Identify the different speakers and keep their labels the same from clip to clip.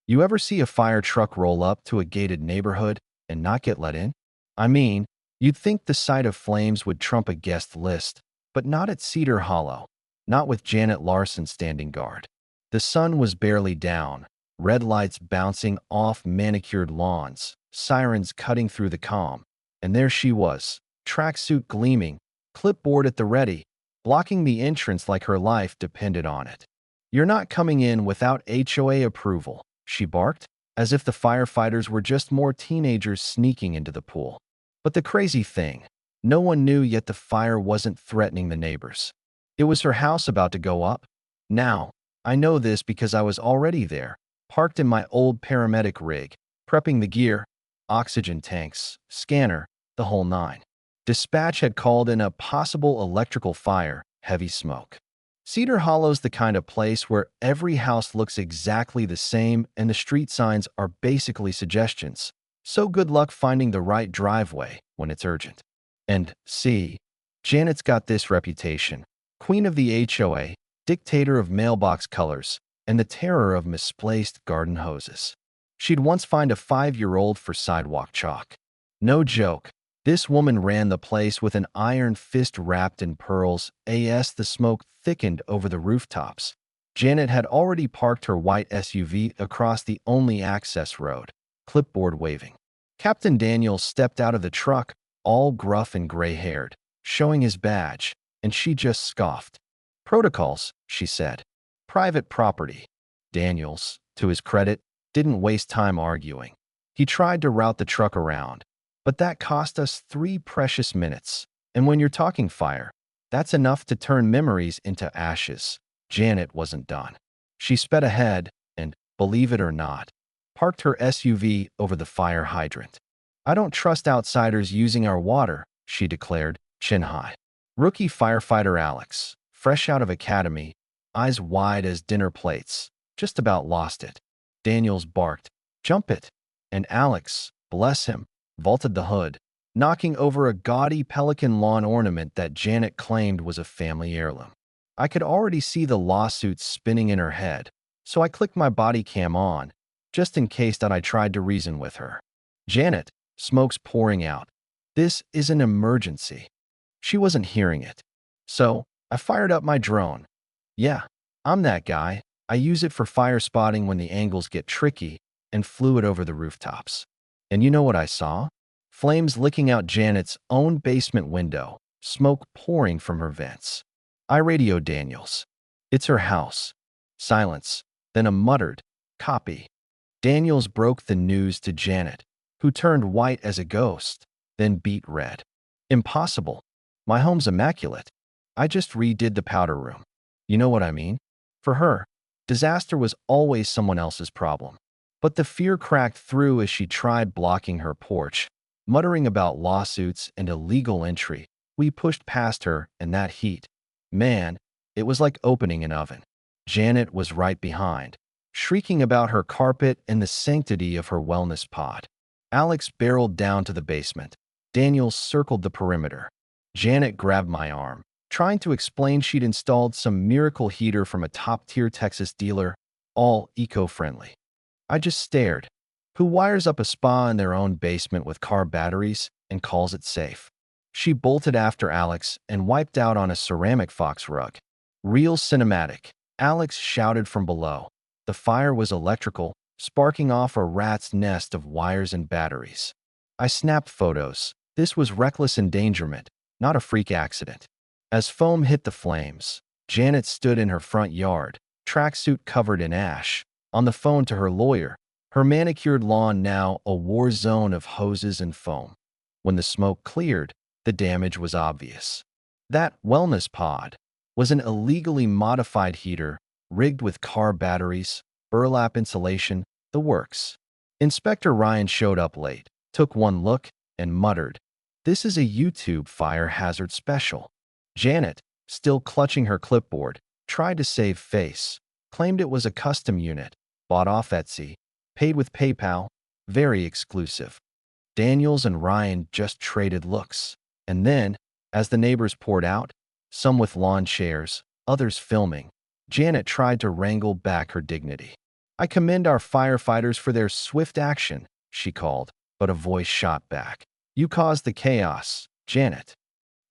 Speaker 1: You ever see a fire truck roll up to a gated neighborhood and not get let in? I mean, you'd think the sight of flames would trump a guest list, but not at Cedar Hollow, not with Janet Larson standing guard. The sun was barely down, red lights bouncing off manicured lawns, sirens cutting through the calm, and there she was, tracksuit gleaming, clipboard at the ready, blocking the entrance like her life depended on it. "You're not coming in without HOA approval," she barked, as if the firefighters were just more teenagers sneaking into the pool. But the crazy thing, no one knew yet the fire wasn't threatening the neighbors. It was her house about to go up. Now, I know this because I was already there, parked in my old paramedic rig, prepping the gear, oxygen tanks, scanner, the whole nine. Dispatch had called in a possible electrical fire, heavy smoke. Cedar Hollow's the kind of place where every house looks exactly the same and the street signs are basically suggestions. So good luck finding the right driveway when it's urgent. And see, Janet's got this reputation. Queen of the HOA, dictator of mailbox colors, and the terror of misplaced garden hoses. She'd once fined a 5-year-old for sidewalk chalk. No joke. This woman ran the place with an iron fist wrapped in pearls. As the smoke thickened over the rooftops, Janet had already parked her white SUV across the only access road, clipboard waving. Captain Daniels stepped out of the truck, all gruff and gray-haired, showing his badge, and she just scoffed. "Protocols," she said. "Private property." Daniels, to his credit, didn't waste time arguing. He tried to route the truck around, but that cost us 3 precious minutes. And when you're talking fire, that's enough to turn memories into ashes. Janet wasn't done. She sped ahead and, believe it or not, parked her SUV over the fire hydrant. "I don't trust outsiders using our water," she declared, chin high. Rookie firefighter Alex, fresh out of academy, eyes wide as dinner plates, just about lost it. Daniels barked, "Jump it!" And Alex, bless him, vaulted the hood, knocking over a gaudy pelican lawn ornament that Janet claimed was a family heirloom. I could already see the lawsuits spinning in her head, so I clicked my body cam on, just in case that I tried to reason with her. "Janet," smoke's pouring out. "This is an emergency." She wasn't hearing it. So, I fired up my drone. Yeah, I'm that guy. I use it for fire spotting when the angles get tricky, and flew it over the rooftops. And you know what I saw? Flames licking out Janet's own basement window, smoke pouring from her vents. I radioed Daniels. "It's her house." Silence, then a muttered, "Copy." Daniels broke the news to Janet, who turned white as a ghost, then beet red. "Impossible. My home's immaculate. I just redid the powder room." You know what I mean? For her, disaster was always someone else's problem. But the fear cracked through as she tried blocking her porch, muttering about lawsuits and illegal entry. We pushed past her and that heat. Man, it was like opening an oven. Janet was right behind, shrieking about her carpet and the sanctity of her wellness pod. Alex barreled down to the basement. Daniels circled the perimeter. Janet grabbed my arm, trying to explain she'd installed some miracle heater from a top-tier Texas dealer, all eco-friendly. I just stared. Who wires up a spa in their own basement with car batteries and calls it safe? She bolted after Alex and wiped out on a ceramic fox rug. Real cinematic, Alex shouted from below. The fire was electrical, sparking off a rat's nest of wires and batteries. I snapped photos. This was reckless endangerment, not a freak accident. As foam hit the flames, Janet stood in her front yard, tracksuit covered in ash, on the phone to her lawyer, her manicured lawn now a war zone of hoses and foam. When the smoke cleared, the damage was obvious. That wellness pod was an illegally modified heater, rigged with car batteries, burlap insulation, the works. Inspector Ryan showed up late, took one look, and muttered, "This is a YouTube fire hazard special." Janet, still clutching her clipboard, tried to save face, claimed it was a custom unit, bought off Etsy, paid with PayPal, very exclusive. Daniels and Ryan just traded looks. And then, as the neighbors poured out, some with lawn chairs, others filming, Janet tried to wrangle back her dignity. I commend our firefighters for their swift action, she called, but a voice shot back. You caused the chaos, Janet.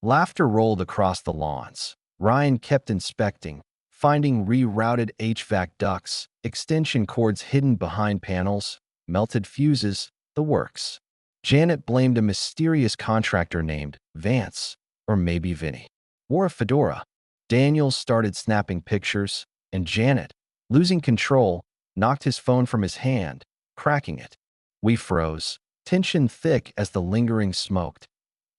Speaker 1: Laughter rolled across the lawns. Ryan kept inspecting, finding rerouted HVAC ducts, extension cords hidden behind panels, melted fuses, the works. Janet blamed a mysterious contractor named Vance, or maybe Vinny. Wore a fedora. Daniels started snapping pictures, and Janet, losing control, knocked his phone from his hand, cracking it. We froze, tension thick as the lingering smoked.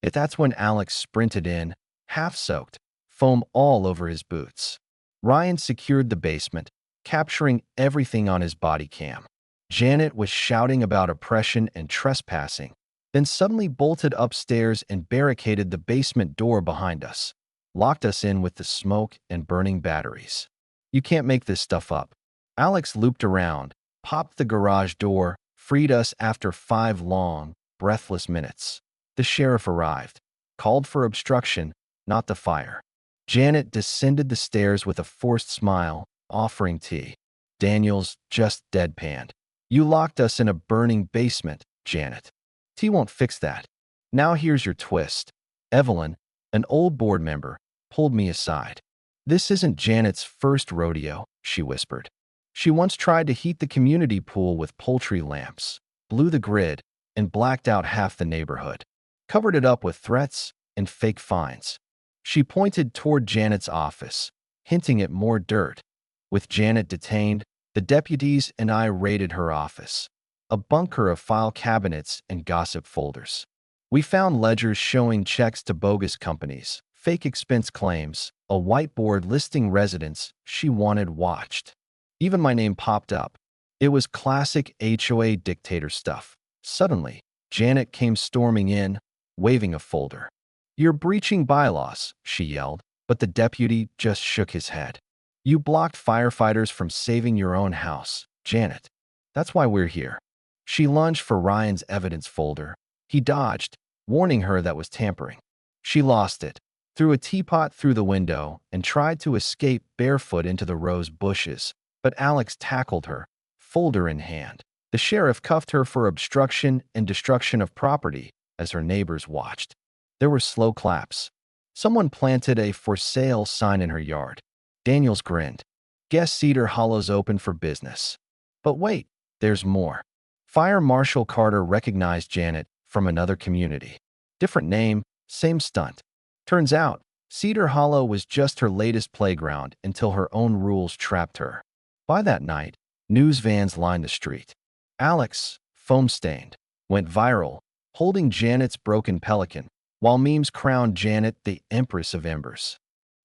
Speaker 1: That's when Alex sprinted in, half-soaked, foam all over his boots. Ryan secured the basement, capturing everything on his body cam. Janet was shouting about oppression and trespassing, then suddenly bolted upstairs and barricaded the basement door behind us, locked us in with the smoke and burning batteries. You can't make this stuff up. Alex looped around, popped the garage door, freed us after 5 long, breathless minutes. The sheriff arrived, called for obstruction, not the fire. Janet descended the stairs with a forced smile, offering tea. Daniels just deadpanned. You locked us in a burning basement, Janet. Tea won't fix that. Now here's your twist. Evelyn, an old board member, pulled me aside. This isn't Janet's first rodeo, she whispered. She once tried to heat the community pool with poultry lamps, blew the grid, and blacked out half the neighborhood. Covered it up with threats and fake fines. She pointed toward Janet's office, hinting at more dirt. With Janet detained, the deputies and I raided her office, a bunker of file cabinets and gossip folders. We found ledgers showing checks to bogus companies, fake expense claims, a whiteboard listing residents she wanted watched. Even my name popped up. It was classic HOA dictator stuff. Suddenly, Janet came storming in, waving a folder. You're breaching bylaws, she yelled, but the deputy just shook his head. You blocked firefighters from saving your own house, Janet. That's why we're here. She lunged for Ryan's evidence folder. He dodged, warning her that was tampering. She lost it, threw a teapot through the window, and tried to escape barefoot into the rose bushes, but Alex tackled her, folder in hand. The sheriff cuffed her for obstruction and destruction of property as her neighbors watched. There were slow claps. Someone planted a for sale sign in her yard. Daniels grinned. Guess Cedar Hollow's open for business. But wait, there's more. Fire Marshal Carter recognized Janet from another community. Different name, same stunt. Turns out, Cedar Hollow was just her latest playground until her own rules trapped her. By that night, news vans lined the street. Alex, foam-stained, went viral, holding Janet's broken pelican, while memes crowned Janet the Empress of Embers.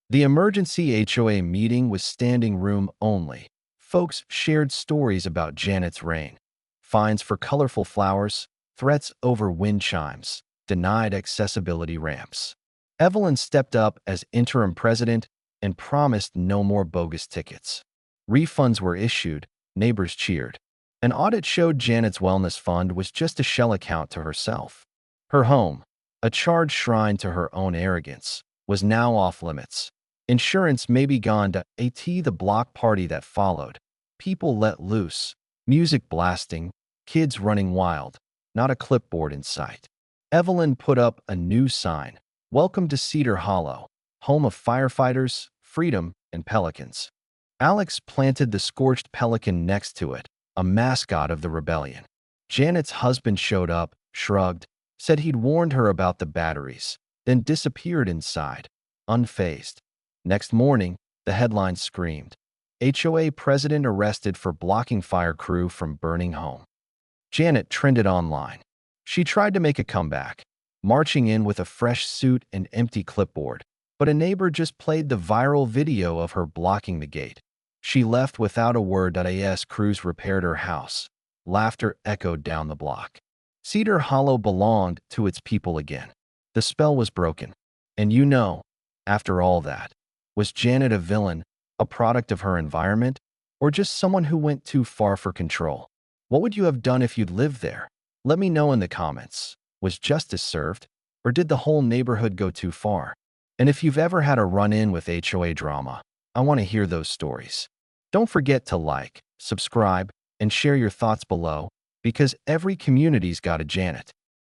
Speaker 1: The emergency HOA meeting was standing room only. Folks shared stories about Janet's reign. Fines for colorful flowers, threats over wind chimes, denied accessibility ramps. Evelyn stepped up as interim president and promised no more bogus tickets. Refunds were issued, neighbors cheered. An audit showed Janet's wellness fund was just a shell account to herself. Her home, a charred shrine to her own arrogance, was now off limits. Insurance may be gone to the block party that followed. People let loose, music blasting, kids running wild, not a clipboard in sight. Evelyn put up a new sign. Welcome to Cedar Hollow, home of firefighters, freedom, and pelicans. Alex planted the scorched pelican next to it, a mascot of the rebellion. Janet's husband showed up, shrugged, said he'd warned her about the batteries, then disappeared inside, unfazed. Next morning, the headlines screamed, HOA president arrested for blocking fire crew from burning home. Janet trended online. She tried to make a comeback, marching in with a fresh suit and empty clipboard, but a neighbor just played the viral video of her blocking the gate. She left without a word. As crews repaired her house, laughter echoed down the block. Cedar Hollow belonged to its people again. The spell was broken. And after all that, was Janet a villain, a product of her environment, or just someone who went too far for control? What would you have done if you'd lived there? Let me know in the comments. Was justice served, or did the whole neighborhood go too far? And if you've ever had a run-in with HOA drama, I want to hear those stories. Don't forget to like, subscribe, and share your thoughts below, because every community's got a Janet.